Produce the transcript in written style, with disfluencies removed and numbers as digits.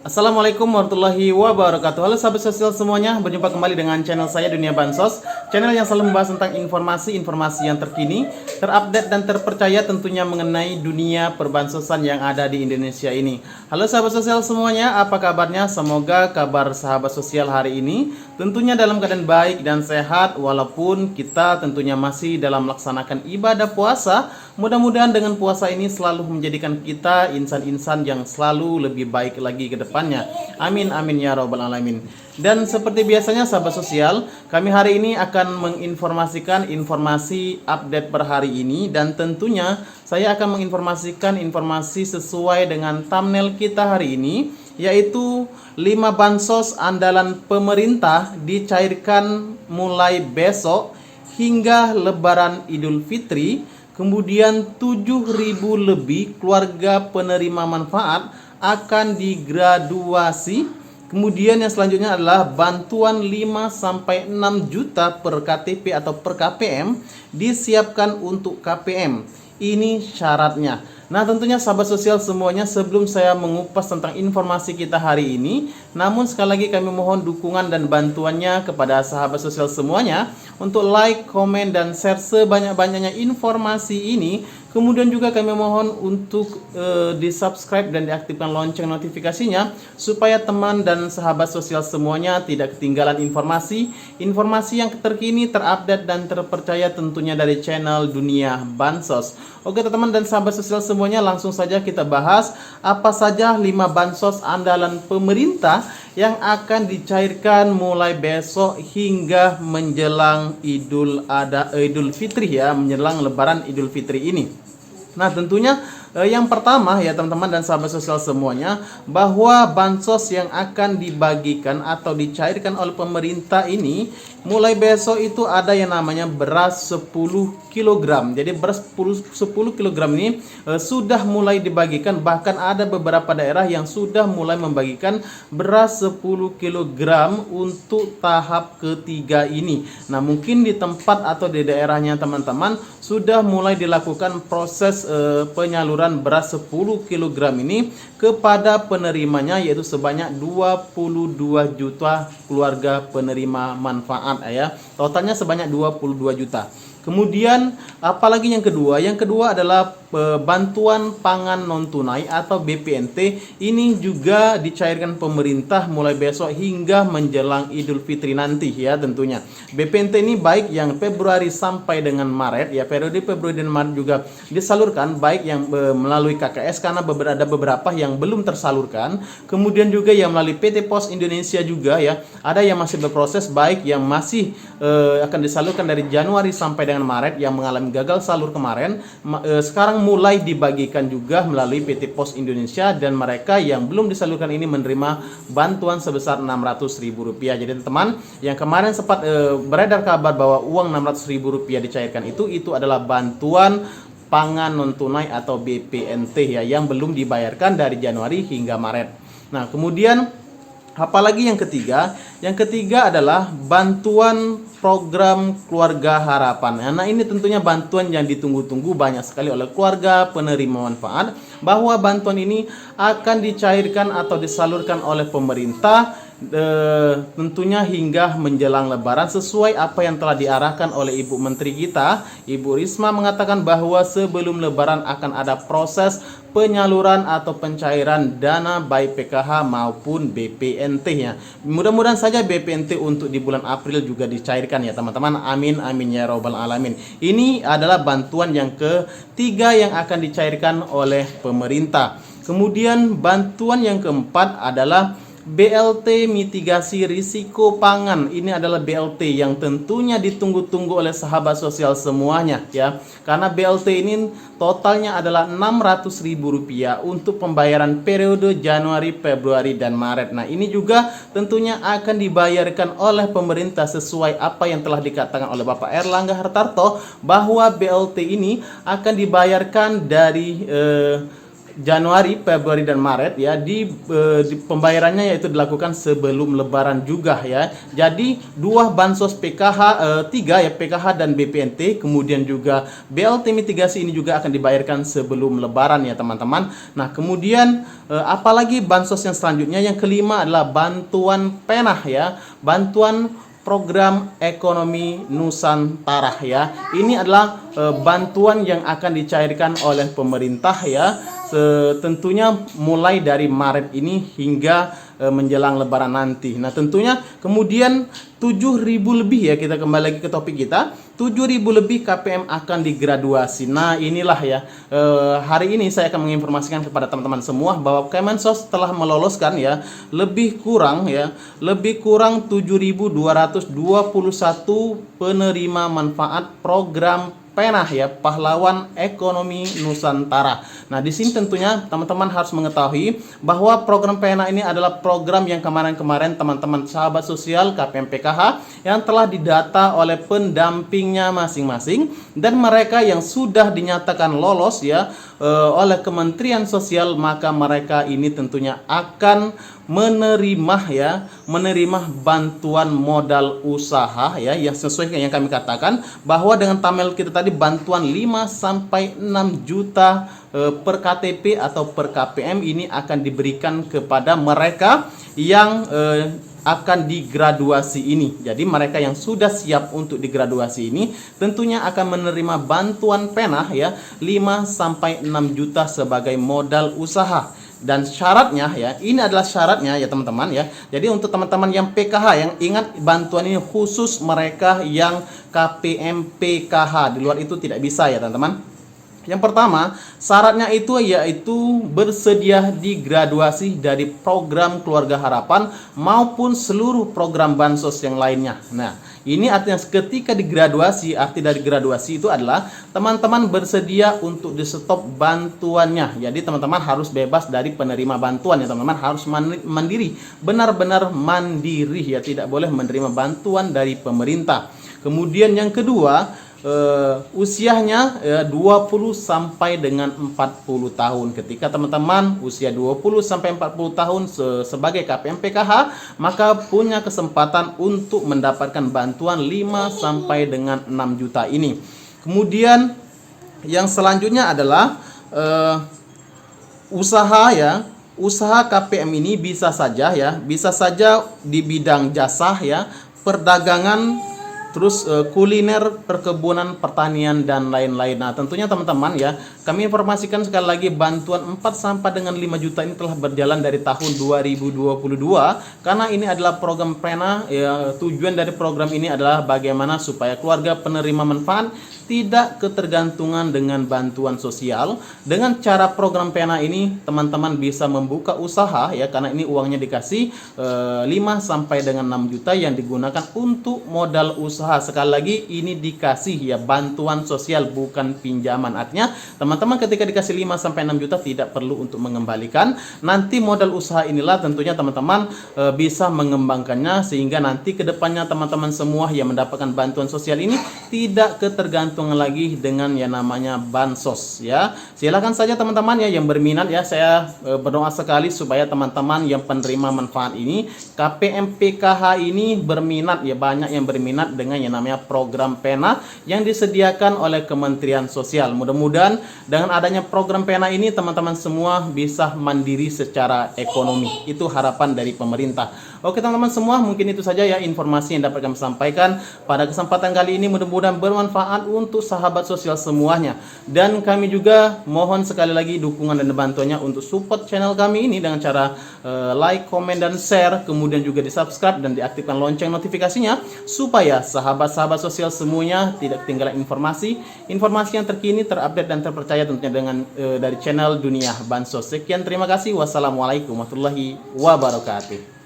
Assalamualaikum warahmatullahi wabarakatuh. Halo sahabat sosial semuanya, berjumpa kembali dengan channel saya Dunia Bansos, channel yang selalu membahas tentang informasi-informasi yang terkini, terupdate dan terpercaya tentunya mengenai dunia perbansosan yang ada di Indonesia ini. Halo sahabat sosial semuanya, apa kabarnya? Semoga kabar sahabat sosial hari ini tentunya dalam keadaan baik dan sehat, walaupun kita tentunya masih dalam melaksanakan ibadah puasa. Mudah-mudahan dengan puasa ini selalu menjadikan kita insan-insan yang selalu lebih baik lagi ke depannya. Amin amin ya rabbal alamin. Dan seperti biasanya sahabat sosial, kami hari ini akan menginformasikan informasi update per hari ini, dan tentunya saya akan menginformasikan informasi sesuai dengan thumbnail kita hari ini, yaitu 5 bansos andalan pemerintah dicairkan mulai besok hingga Lebaran Idul Fitri. Kemudian 7.000 lebih keluarga penerima manfaat akan digraduasi. Kemudian yang selanjutnya adalah bantuan 5-6 juta per KTP atau per KPM disiapkan untuk KPM. Ini syaratnya. Nah tentunya sahabat sosial semuanya, sebelum saya mengupas tentang informasi kita hari ini, namun sekali lagi kami mohon dukungan dan bantuannya kepada sahabat sosial semuanya untuk like, komen, dan share sebanyak-banyaknya informasi ini. Kemudian juga kami mohon untuk di subscribe dan diaktifkan lonceng notifikasinya, supaya teman dan sahabat sosial semuanya tidak ketinggalan informasi yang terkini, terupdate, dan terpercaya tentunya dari channel Dunia Bansos. Oke teman dan sahabat sosial semuanya, langsung saja kita bahas apa saja 5 bansos andalan pemerintah yang akan dicairkan mulai besok hingga menjelang Idul Fitri ya, menjelang Lebaran Idul Fitri ini. Nah tentunya yang pertama ya teman-teman dan sahabat sosial semuanya, bahwa bansos yang akan dibagikan atau dicairkan oleh pemerintah ini mulai besok itu ada yang namanya beras 10 kg. Jadi beras 10 kg ini sudah mulai dibagikan, bahkan ada beberapa daerah yang sudah mulai membagikan beras 10 kg untuk tahap ketiga ini. Nah mungkin di tempat atau di daerahnya teman-teman sudah mulai dilakukan proses penyaluran beras 10 kg ini kepada penerimanya, yaitu sebanyak 22 juta keluarga penerima manfaat ya. Totalnya sebanyak 22 juta. Kemudian apalagi yang kedua? Yang kedua adalah bantuan pangan non tunai atau BPNT. Ini juga dicairkan pemerintah mulai besok hingga menjelang Idul Fitri nanti ya tentunya. BPNT ini baik yang Februari sampai dengan Maret ya, periode Februari dan Maret juga disalurkan, baik yang melalui KKS karena ada beberapa yang belum tersalurkan. Kemudian juga yang melalui PT Pos Indonesia juga ya, ada yang masih berproses, baik yang masih akan disalurkan dari Januari sampai dengan Maret yang mengalami gagal salur kemarin, sekarang mulai dibagikan juga melalui PT Pos Indonesia, dan mereka yang belum disalurkan ini menerima bantuan sebesar Rp600.000. Jadi teman-teman yang kemarin sempat beredar kabar bahwa uang Rp600.000 dicairkan itu adalah bantuan pangan non tunai atau BPNT ya, yang belum dibayarkan dari Januari hingga Maret. Nah kemudian apalagi yang ketiga? Yang ketiga adalah bantuan program Keluarga Harapan. Nah ini tentunya bantuan yang ditunggu-tunggu banyak sekali oleh keluarga penerima manfaat, bahwa bantuan ini akan dicairkan atau disalurkan oleh pemerintah tentunya hingga menjelang Lebaran, sesuai apa yang telah diarahkan oleh Ibu Menteri kita, Ibu Risma, mengatakan bahwa sebelum Lebaran akan ada proses penyaluran atau pencairan dana baik PKH maupun BPNT-nya. Mudah-mudahan saja BPNT untuk di bulan April juga dicairkan ya teman-teman. Amin amin ya rabbal alamin. Ini adalah bantuan yang ketiga yang akan dicairkan oleh pemerintah. Kemudian bantuan yang keempat adalah BLT mitigasi risiko pangan. Ini adalah BLT yang tentunya ditunggu-tunggu oleh sahabat sosial semuanya ya. Karena BLT ini totalnya adalah Rp600.000 untuk pembayaran periode Januari, Februari, dan Maret. Nah ini juga tentunya akan dibayarkan oleh pemerintah sesuai apa yang telah dikatakan oleh Bapak Erlangga Hartarto, bahwa BLT ini akan dibayarkan dari Januari, Februari dan Maret ya di pembayarannya yaitu dilakukan sebelum Lebaran juga ya. Jadi dua bansos PKH 3 ya, PKH dan BPNT, kemudian juga BLT mitigasi ini juga akan dibayarkan sebelum Lebaran ya teman-teman. Nah kemudian apalagi bansos yang selanjutnya, yang kelima adalah bantuan penah ya, bantuan program ekonomi Nusantara ya. Ini adalah bantuan yang akan dicairkan oleh pemerintah ya, tentunya mulai dari Maret ini hingga menjelang Lebaran nanti. Nah tentunya kemudian 7.000 lebih ya, kita kembali lagi ke topik kita, 7.000 lebih KPM akan digraduasi. Nah inilah ya, hari ini saya akan menginformasikan kepada teman-teman semua bahwa Kemensos telah meloloskan ya lebih kurang 7.221 penerima manfaat program penah ya, pahlawan ekonomi Nusantara. Nah, di sini tentunya teman-teman harus mengetahui bahwa program penah ini adalah program yang kemarin-kemarin teman-teman sahabat sosial KPM PKH yang telah didata oleh pendampingnya masing-masing, dan mereka yang sudah dinyatakan lolos ya oleh Kementerian Sosial, maka mereka ini tentunya akan menerima bantuan modal usaha ya, yang sesuai dengan yang kami katakan bahwa dengan tabel kita tadi bantuan 5 sampai 6 juta per KTP atau per KPM ini akan diberikan kepada mereka yang akan digraduasi ini. Jadi mereka yang sudah siap untuk digraduasi ini tentunya akan menerima bantuan penah ya 5 sampai 6 juta sebagai modal usaha. Dan syaratnya ya, ini adalah syaratnya ya teman-teman ya. Jadi untuk teman-teman yang PKH, yang ingat bantuan ini khusus mereka yang KPM PKH, di luar itu tidak bisa ya teman-teman. Yang pertama, syaratnya itu yaitu bersedia digraduasi dari program Keluarga Harapan maupun seluruh program bansos yang lainnya. Nah, ini artinya ketika digraduasi, arti dari graduasi itu adalah teman-teman bersedia untuk di stop bantuannya. Jadi teman-teman harus bebas dari penerima bantuan ya teman-teman, harus mandiri, benar-benar mandiri ya, tidak boleh menerima bantuan dari pemerintah. Kemudian yang kedua, usianya 20 sampai dengan 40 tahun. Ketika teman-teman usia 20 sampai 40 tahun sebagai KPM PKH, maka punya kesempatan untuk mendapatkan bantuan 5 sampai dengan 6 juta ini. Kemudian yang selanjutnya adalah usaha ya. Usaha KPM ini bisa saja di bidang jasa ya, perdagangan, terus kuliner, perkebunan, pertanian, dan lain-lain. Nah tentunya teman-teman ya, kami informasikan sekali lagi bantuan 4 sampai dengan 5 juta ini telah berjalan dari tahun 2022, karena ini adalah program penah ya. Tujuan dari program ini adalah bagaimana supaya keluarga penerima manfaat tidak ketergantungan dengan bantuan sosial. Dengan cara program penah ini teman-teman bisa membuka usaha ya, karena ini uangnya dikasih 5 sampai dengan 6 juta yang digunakan untuk modal usaha. Sekali lagi ini dikasih ya, bantuan sosial bukan pinjaman. Artinya teman-teman ketika dikasih 5 sampai 6 juta tidak perlu untuk mengembalikan. Nanti modal usaha inilah tentunya teman-teman bisa mengembangkannya sehingga nanti kedepannya teman-teman semua yang mendapatkan bantuan sosial ini tidak ketergantungan lagi dengan yang namanya bansos ya. Silakan saja teman-teman ya yang berminat ya, saya berdoa sekali supaya teman-teman yang penerima manfaat ini KPM PKH ini berminat ya, banyak yang berminat dengan yang namanya program penah yang disediakan oleh Kementerian Sosial. Mudah-mudahan dengan adanya program penah ini teman-teman semua bisa mandiri secara ekonomi. Itu harapan dari pemerintah. Oke teman-teman semua, mungkin itu saja ya informasi yang dapat kami sampaikan pada kesempatan kali ini. Mudah-mudahan bermanfaat untuk sahabat sosial semuanya. Dan kami juga mohon sekali lagi dukungan dan bantuannya untuk support channel kami ini dengan cara like, komen, dan share. Kemudian juga di subscribe dan diaktifkan lonceng notifikasinya supaya sahabat-sahabat sosial semuanya tidak ketinggalan informasi yang terkini, terupdate, dan terpercaya tentunya dengan dari channel Dunia Bansos. Sekian, terima kasih. Wassalamualaikum warahmatullahi wabarakatuh.